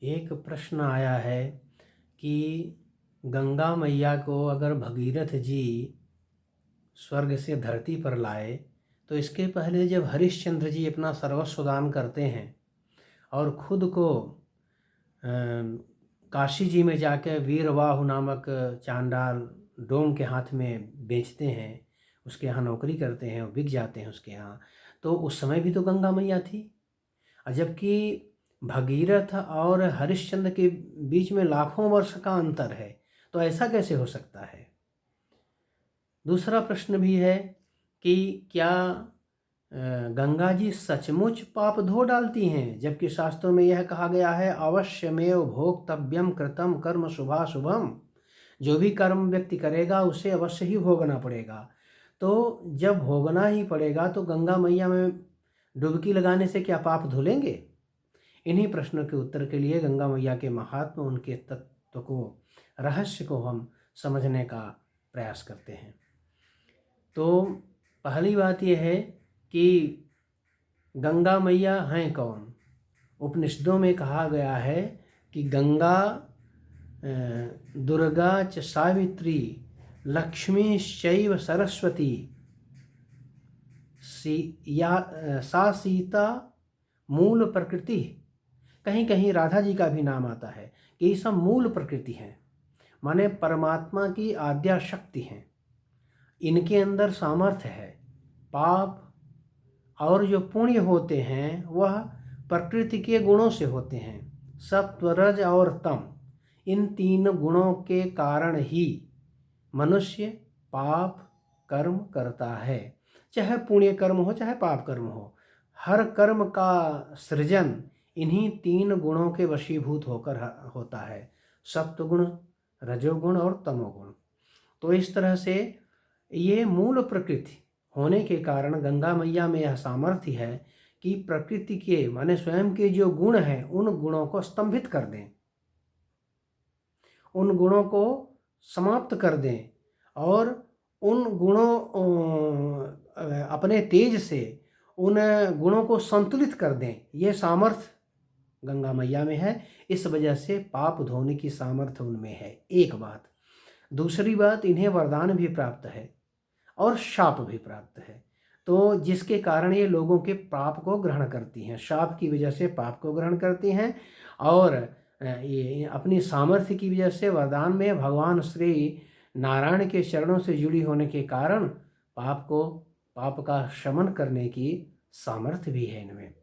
एक प्रश्न आया है कि गंगा मैया को अगर भगीरथ जी स्वर्ग से धरती पर लाए तो इसके पहले जब हरिश्चंद्र जी अपना सर्वस्व दान करते हैं और खुद को काशी जी में जाकर वीरवाहु नामक चांडाल डोम के हाथ में बेचते हैं, उसके यहाँ नौकरी करते हैं और बिक जाते हैं उसके यहाँ, तो उस समय भी तो गंगा मैया थी। जबकि भगीरथ और हरिश्चंद्र के बीच में लाखों वर्ष का अंतर है, तो ऐसा कैसे हो सकता है। दूसरा प्रश्न भी है कि क्या गंगा जी सचमुच पाप धो डालती हैं, जबकि शास्त्रों में यह कहा गया है अवश्यमेव भोक्तव्यम कृतम कर्म शुभाशुभम, जो भी कर्म व्यक्ति करेगा उसे अवश्य ही भोगना पड़ेगा। तो जब भोगना ही पड़ेगा तो गंगा मैया में डुबकी लगाने से क्या पाप धुलेंगे। इन्हीं प्रश्नों के उत्तर के लिए गंगा मैया के महात्मा, उनके तत्व को, रहस्य को हम समझने का प्रयास करते हैं। तो पहली बात यह है कि गंगा मैया हैं कौन। उपनिषदों में कहा गया है कि गंगा दुर्गा च सावित्री लक्ष्मी शैव सरस्वती सा सीता मूल प्रकृति। कहीं कहीं राधा जी का भी नाम आता है कि ये सब मूल प्रकृति हैं, माने परमात्मा की आद्या शक्ति हैं। इनके अंदर सामर्थ्य है। पाप और जो पुण्य होते हैं वह प्रकृति के गुणों से होते हैं। सत्व, रज और तम, इन तीन गुणों के कारण ही मनुष्य पाप कर्म करता है। चाहे पुण्य कर्म हो चाहे पाप कर्म हो, हर कर्म का सृजन इन्हीं तीन गुणों के वशीभूत होकर होता है, सत्वगुण, रजोगुण और तमोगुण। तो इस तरह से ये मूल प्रकृति होने के कारण गंगा मैया में यह सामर्थ्य है कि प्रकृति के माने स्वयं के जो गुण हैं उन गुणों को स्तंभित कर दें, उन गुणों को समाप्त कर दें और उन गुणों अपने तेज से उन गुणों को संतुलित कर दें। ये सामर्थ्य गंगा मैया में है। इस वजह से पाप धोने की सामर्थ्य उनमें है, एक बात। दूसरी बात, इन्हें वरदान भी प्राप्त है और शाप भी प्राप्त है, तो जिसके कारण ये लोगों के पाप को ग्रहण करती हैं, शाप की वजह से पाप को ग्रहण करती हैं और ये अपनी सामर्थ्य की वजह से वरदान में भगवान श्री नारायण के चरणों से जुड़ी होने के कारण पाप का शमन करने की सामर्थ्य भी है इनमें।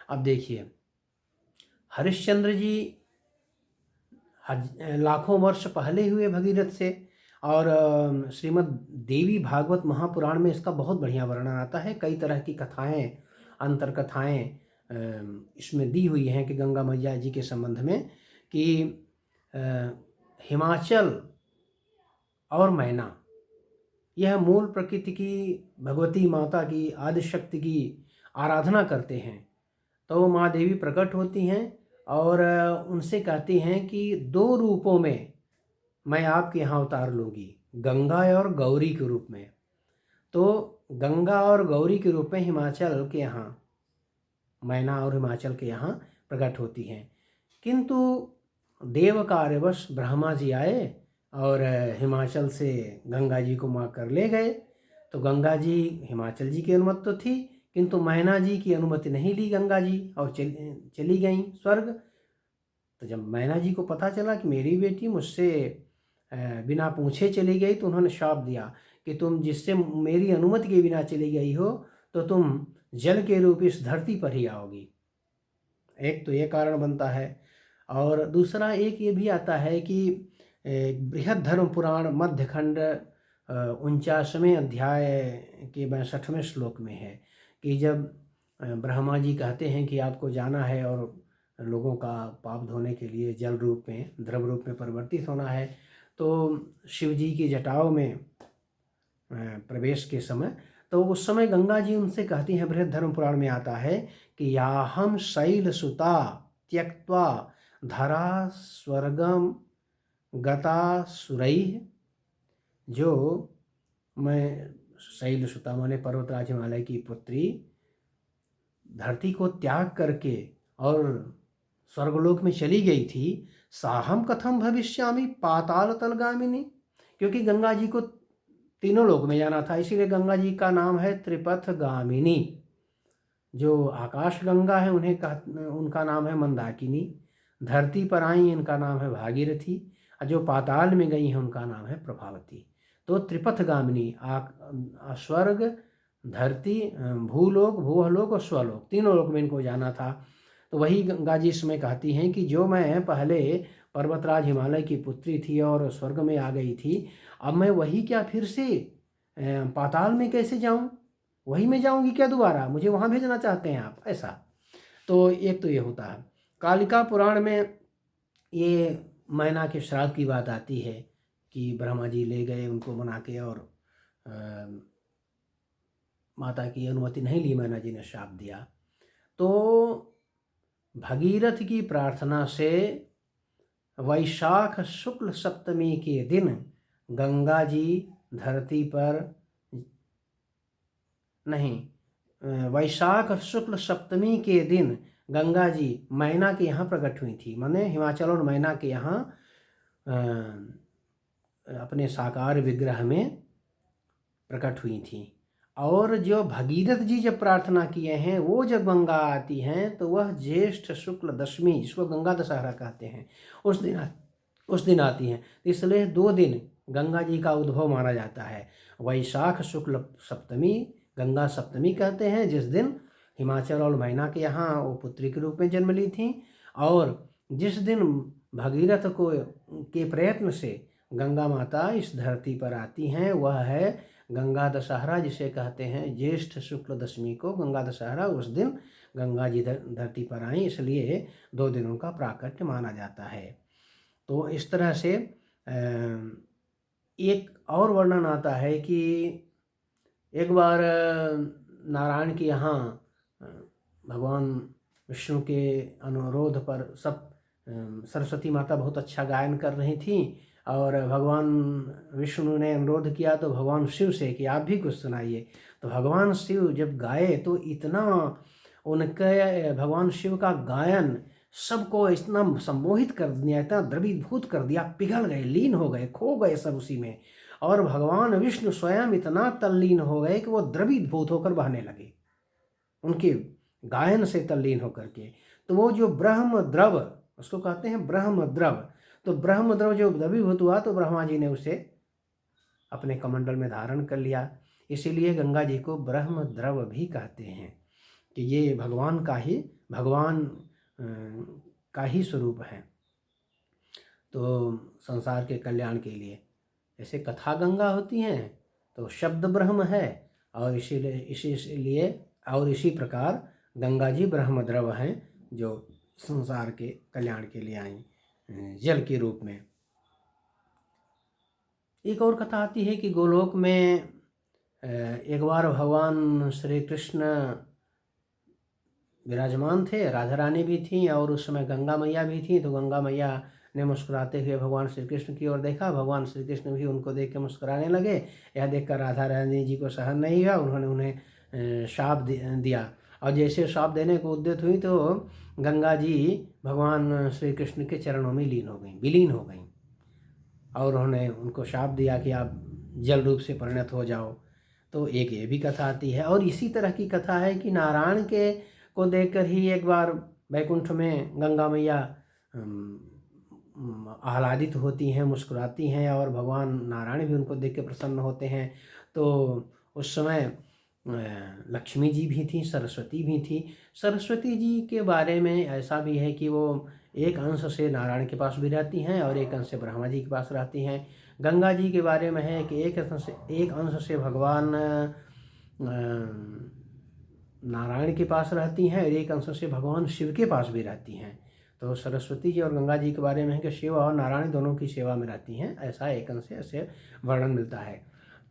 अब देखिए, हरिश्चंद्र जी लाखों वर्ष पहले हुए भगीरथ से, और श्रीमद् देवी भागवत महापुराण में इसका बहुत बढ़िया वर्णन आता है। कई तरह की कथाएं, अंतर कथाएं इसमें दी हुई हैं कि गंगा मैया जी के संबंध में, कि हिमाचल और मैना यह मूल प्रकृति की भगवती माता की, आदिशक्ति की आराधना करते हैं। तो माँ देवी प्रकट होती हैं और उनसे कहती हैं कि दो रूपों में मैं आपके यहाँ उतार लूँगी, गंगा और गौरी के रूप में। तो गंगा और गौरी के रूप में हिमाचल के यहाँ, मैना और हिमाचल के यहाँ प्रकट होती हैं। किंतु देव कार्यवश ब्रह्मा जी आए और हिमाचल से गंगा जी को माँ कर ले गए। तो गंगा जी, हिमाचल जी की अनुमति तो थी, किंतु मैना जी की अनुमति नहीं ली गंगा जी और चली गई स्वर्ग। तो जब मैना जी को पता चला कि मेरी बेटी मुझसे बिना पूछे चली गई, तो उन्होंने शाप दिया कि तुम जिससे मेरी अनुमति के बिना चली गई हो तो तुम जल के रूप इस धरती पर ही आओगी। एक तो ये कारण बनता है। और दूसरा एक ये भी आता है कि बृहद धर्म पुराण मध्यखंड 49वें अध्याय के 62वें श्लोक में है कि जब ब्रह्मा जी कहते हैं कि आपको जाना है और लोगों का पाप धोने के लिए जल रूप में, द्रव रूप में परिवर्तित होना है, तो शिव जी की जटाओं में प्रवेश के समय, तो उस समय गंगा जी उनसे कहती हैं, बृहद धर्म पुराण में आता है कि याहम शैल सुता त्यक्त्वा धरा स्वर्गम गता सुरैः, जो मैं शैल सुता माने पर्वतराज हिमालय की पुत्री, धरती को त्याग करके और स्वर्गलोक में चली गई थी, साहम कथम भविष्यामि पाताल तलगामिनी, क्योंकि गंगा जी को तीनों लोक में जाना था, इसीलिए गंगा जी का नाम है त्रिपथ गामिनी। जो आकाश गंगा है उनका नाम है मंदाकिनी, धरती पर आई इनका नाम है भागीरथी, और जो पाताल में गई हैं उनका नाम है प्रभावती। तो त्रिपथ गामिनी, स्वर्ग, धरती, भूलोक, भूवलोक और स्वलोक, तीनों लोक में इनको जाना था। तो वही गंगा जी इसमें कहती हैं कि जो मैं पहले पर्वतराज हिमालय की पुत्री थी और स्वर्ग में आ गई थी, अब मैं वही क्या फिर से पाताल में कैसे जाऊं, वही में जाऊंगी क्या दोबारा, मुझे वहां भेजना चाहते हैं आप, ऐसा। तो एक तो ये होता है। कालिका पुराण में ये मैना के श्राप की बात आती है कि ब्रह्मा जी ले गए उनको बना के, और माता की अनुमति नहीं ली, मैना जी ने श्राप दिया। तो भगीरथ की प्रार्थना से वैशाख शुक्ल सप्तमी के दिन गंगा जी धरती पर नहीं, वैशाख शुक्ल सप्तमी के दिन गंगा जी मैना के यहाँ प्रकट हुई थी, माने हिमाचल और मैना के यहाँ अपने साकार विग्रह में प्रकट हुई थी। और जो भगीरथ जी जब प्रार्थना किए हैं, वो जब गंगा आती हैं तो वह ज्येष्ठ शुक्ल दशमी, जिसको गंगा दशहरा कहते हैं, उस दिन आती हैं। इसलिए 2 दिन गंगा जी का उद्भव माना जाता है। वैशाख शुक्ल सप्तमी गंगा सप्तमी कहते हैं, जिस दिन हिमाचल और मैना के यहाँ वो पुत्री के रूप में जन्म ली थी, और जिस दिन भगीरथ को के प्रयत्न से गंगा माता इस धरती पर आती हैं, वह है गंगा दशहरा, जिसे कहते हैं ज्येष्ठ शुक्ल दशमी को गंगा दशहरा। उस दिन गंगा जी धरती पर आई, इसलिए 2 दिनों का प्राकट्य माना जाता है। तो इस तरह से एक और वर्णन आता है कि एक बार नारायण के यहाँ भगवान विष्णु के अनुरोध पर सब सरस्वती माता बहुत अच्छा गायन कर रही थी, और भगवान विष्णु ने अनुरोध किया तो भगवान शिव से कि आप भी कुछ सुनाइए। तो भगवान शिव जब गाए तो इतना उनके भगवान शिव का गायन सबको इतना सम्मोहित कर दिया, इतना द्रवीभूत कर दिया, पिघल गए, लीन हो गए, खो गए सब उसी में। और भगवान विष्णु स्वयं इतना तल्लीन हो गए कि वो द्रवीभूत होकर बहने लगे, उनके गायन से तल्लीन होकर के। तो वो जो ब्रह्म द्रव, उसको कहते हैं ब्रह्म द्रव, तो ब्रह्म द्रव जो द्रवीभूत हुआ तो ब्रह्मा जी ने उसे अपने कमंडल में धारण कर लिया। इसीलिए गंगा जी को ब्रह्म द्रव भी कहते हैं कि ये भगवान का ही स्वरूप है, तो संसार के कल्याण के लिए। जैसे कथा गंगा होती हैं तो शब्द ब्रह्म है, और इसीलिए और इसी प्रकार गंगा जी ब्रह्म द्रव हैं, जो संसार के कल्याण के लिए आई जल के रूप में। एक और कथा आती है कि गोलोक में एक बार भगवान श्री कृष्ण विराजमान थे, राधा रानी भी थी, और उस समय गंगा मैया भी थी। तो गंगा मैया ने मुस्कुराते हुए भगवान श्री कृष्ण की ओर देखा, भगवान श्री कृष्ण भी उनको देख के मुस्कुराने लगे। यह देखकर राधा रानी जी को सहन नहीं हुआ, उन्होंने उन्हें शाप दिया, और जैसे शाप देने को उद्यत हुई तो गंगा जी भगवान श्री कृष्ण के चरणों में विलीन हो गई, और उन्होंने उनको शाप दिया कि आप जल रूप से परिणत हो जाओ। तो एक ये भी कथा आती है। और इसी तरह की कथा है कि नारायण के को देखकर ही एक बार वैकुंठ में गंगा मैया आह्लादित होती हैं, मुस्कुराती हैं, और भगवान नारायण भी उनको देख के प्रसन्न होते हैं। तो उस समय लक्ष्मी जी भी थी, सरस्वती भी थी। सरस्वती जी के बारे में ऐसा भी है कि वो एक अंश से नारायण के पास भी रहती हैं और एक अंश से ब्रह्मा जी के पास रहती हैं। गंगा जी के बारे में है कि एक अंश से भगवान नारायण के पास रहती हैं और एक अंश से भगवान शिव के पास भी रहती हैं। तो सरस्वती जी और गंगा जी के बारे में है कि शिव और नारायण दोनों की सेवा में रहती हैं, ऐसा एक अंश से ऐसे वर्णन मिलता है।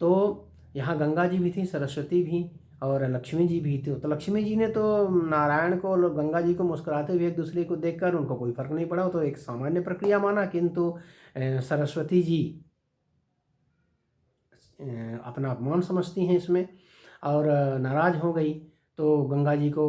तो यहाँ गंगा जी भी थी, सरस्वती भी और लक्ष्मी जी भी थी। तो लक्ष्मी जी ने तो नारायण को और गंगा जी को मुस्कुराते हुए एक दूसरे को देखकर उनको कोई फर्क नहीं पड़ा, तो एक सामान्य प्रक्रिया माना। किंतु सरस्वती जी अपना अपमान समझती हैं इसमें और नाराज हो गई। तो गंगा जी को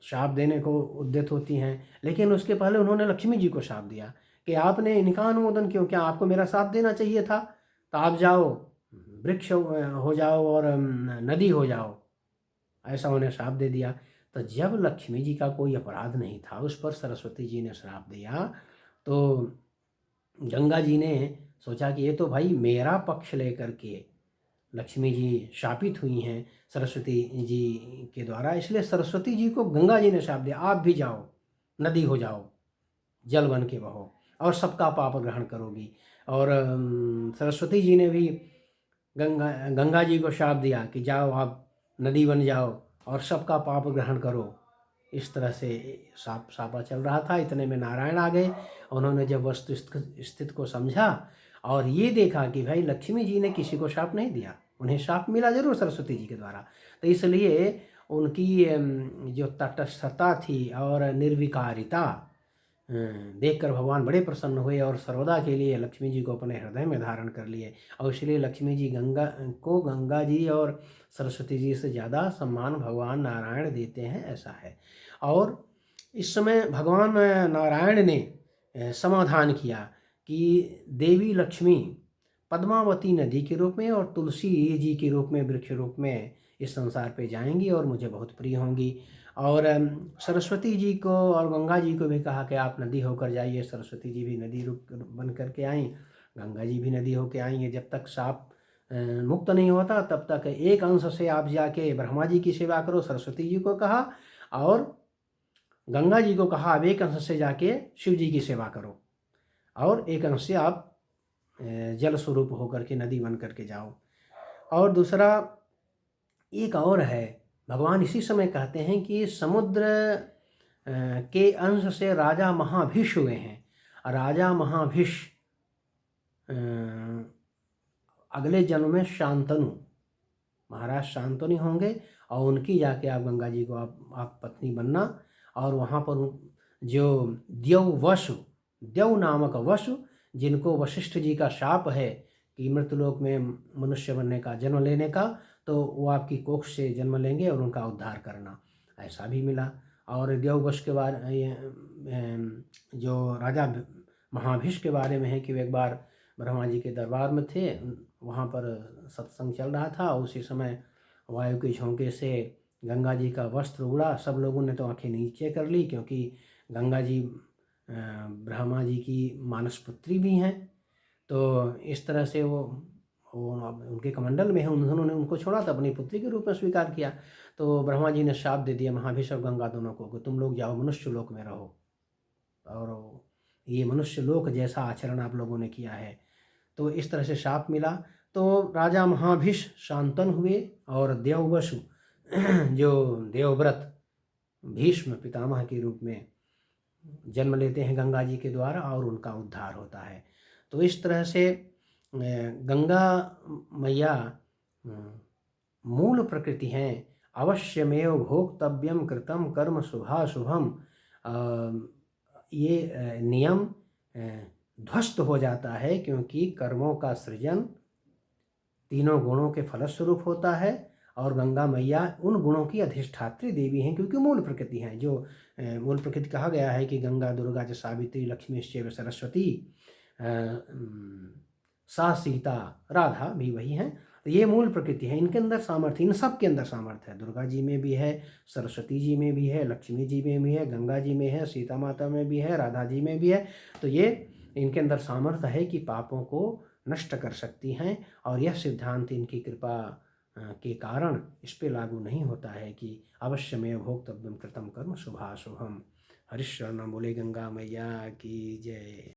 शाप देने को उद्यत होती हैं। लेकिन उसके पहले उन्होंने लक्ष्मी जी को शाप दिया कि आपने इनका अनुमोदन क्यों किया, आपको मेरा साथ देना चाहिए था, तो आप जाओ वृक्ष हो जाओ और नदी हो जाओ, ऐसा उन्हें श्राप दे दिया। तो जब लक्ष्मी जी का कोई अपराध नहीं था, उस पर सरस्वती जी ने श्राप दिया, तो गंगा जी ने सोचा कि ये तो भाई मेरा पक्ष लेकर के लक्ष्मी जी शापित हुई हैं सरस्वती जी के द्वारा, इसलिए सरस्वती जी को गंगा जी ने शाप दिया, आप भी जाओ नदी हो जाओ, जल बन के बहो और सबका पाप ग्रहण करोगी। और सरस्वती जी ने भी गंगा जी को शाप दिया कि जाओ आप नदी बन जाओ और सबका पाप ग्रहण करो। इस तरह से सापा चल रहा था। इतने में नारायण आ गए। उन्होंने जब वस्तु स्थिति को समझा और ये देखा कि भाई लक्ष्मी जी ने किसी को शाप नहीं दिया, उन्हें शाप मिला जरूर सरस्वती जी के द्वारा, तो इसलिए उनकी जो तटस्थता थी और निर्विकारिता देखकर भगवान बड़े प्रसन्न हुए और सर्वदा के लिए लक्ष्मी जी को अपने हृदय में धारण कर लिए। और इसलिए लक्ष्मी जी गंगा जी और सरस्वती जी से ज़्यादा सम्मान भगवान नारायण देते हैं, ऐसा है। और इस समय भगवान नारायण ने समाधान किया कि देवी लक्ष्मी पद्मावती नदी के रूप में और तुलसी जी के रूप में, वृक्ष रूप में इस संसार पे जाएंगी और मुझे बहुत प्रिय होंगी। और सरस्वती जी को और गंगा जी को भी कहा कि आप नदी होकर जाइए। सरस्वती जी भी नदी रूप बन करके आई, गंगा जी भी नदी होकर आएंगे। जब तक साप मुक्त नहीं होता तब तक एक अंश से आप जाके ब्रह्मा जी की सेवा करो, सरस्वती जी को कहा, और गंगा जी को कहा अब एक अंश से जाके शिव जी की सेवा करो, और एक अंश से आप जल स्वरूप होकर के नदी बन करके जाओ। और दूसरा एक और है, भगवान इसी समय कहते हैं कि समुद्र के अंश से राजा महाभिष हुए हैं। राजा महाभिष अगले जन्म में शांतनु, महाराज शांतनु होंगे, और उनकी जाके आप गंगा जी को आप पत्नी बनना। और वहाँ पर जो देव नामक वसु, जिनको वशिष्ठ जी का शाप है कि मृतलोक में मनुष्य बनने का, जन्म लेने का, तो वो आपकी कोख से जन्म लेंगे और उनका उद्धार करना, ऐसा भी मिला। और देववश के बारे जो राजा महाभिष के बारे में है कि वे एक बार ब्रह्मा जी के दरबार में थे, वहाँ पर सत्संग चल रहा था। उसी समय वायु के झोंके से गंगा जी का वस्त्र उड़ा। सब लोगों ने तो आंखें नीचे कर ली, क्योंकि गंगा जी ब्रह्मा जी की मानस पुत्री भी हैं। तो इस तरह से वो उनके कमंडल में है, उन्होंने उनको छोड़ा तो अपनी पुत्री के रूप में स्वीकार किया। तो ब्रह्मा जी ने शाप दे दिया महाभिष और गंगा दोनों को कि तुम लोग जाओ मनुष्य लोक में रहो, और ये मनुष्य लोक जैसा आचरण आप लोगों ने किया है। तो इस तरह से शाप मिला। तो राजा महाभिष शांतन हुए और देववसु जो देवव्रत भीष्म पितामह के रूप में जन्म लेते हैं गंगा जी के द्वारा, और उनका उद्धार होता है। तो इस तरह से गंगा मैया मूल प्रकृति हैं। अवश्यमेव भोक्तव्यम कृतम कर्म शुभाशुभम, ये नियम ध्वस्त हो जाता है, क्योंकि कर्मों का सृजन तीनों गुणों के फलस्वरूप होता है। और गंगा मैया उन गुणों की अधिष्ठात्री देवी हैं, क्योंकि मूल प्रकृति हैं। जो मूल प्रकृति कहा गया है कि गंगा दुर्गा च सावित्री लक्ष्मी चैव सरस्वती, सा सीता राधा भी वही हैं। तो ये मूल प्रकृति है, इनके अंदर सामर्थ्य, इन सब के अंदर सामर्थ्य है। दुर्गा जी में भी है, सरस्वती जी में भी है, लक्ष्मी जी में भी है, गंगा जी में है, सीता माता में भी है, राधा जी में भी है। तो ये इनके अंदर सामर्थ्य है कि पापों को नष्ट कर सकती हैं। और यह सिद्धांत इनकी कृपा के कारण इस पे लागू नहीं होता है कि अवश्यमेव भोक्तव्यम कृतम कर्म शुभाशुभम। हरिशरण बोले गंगा मैया की जय।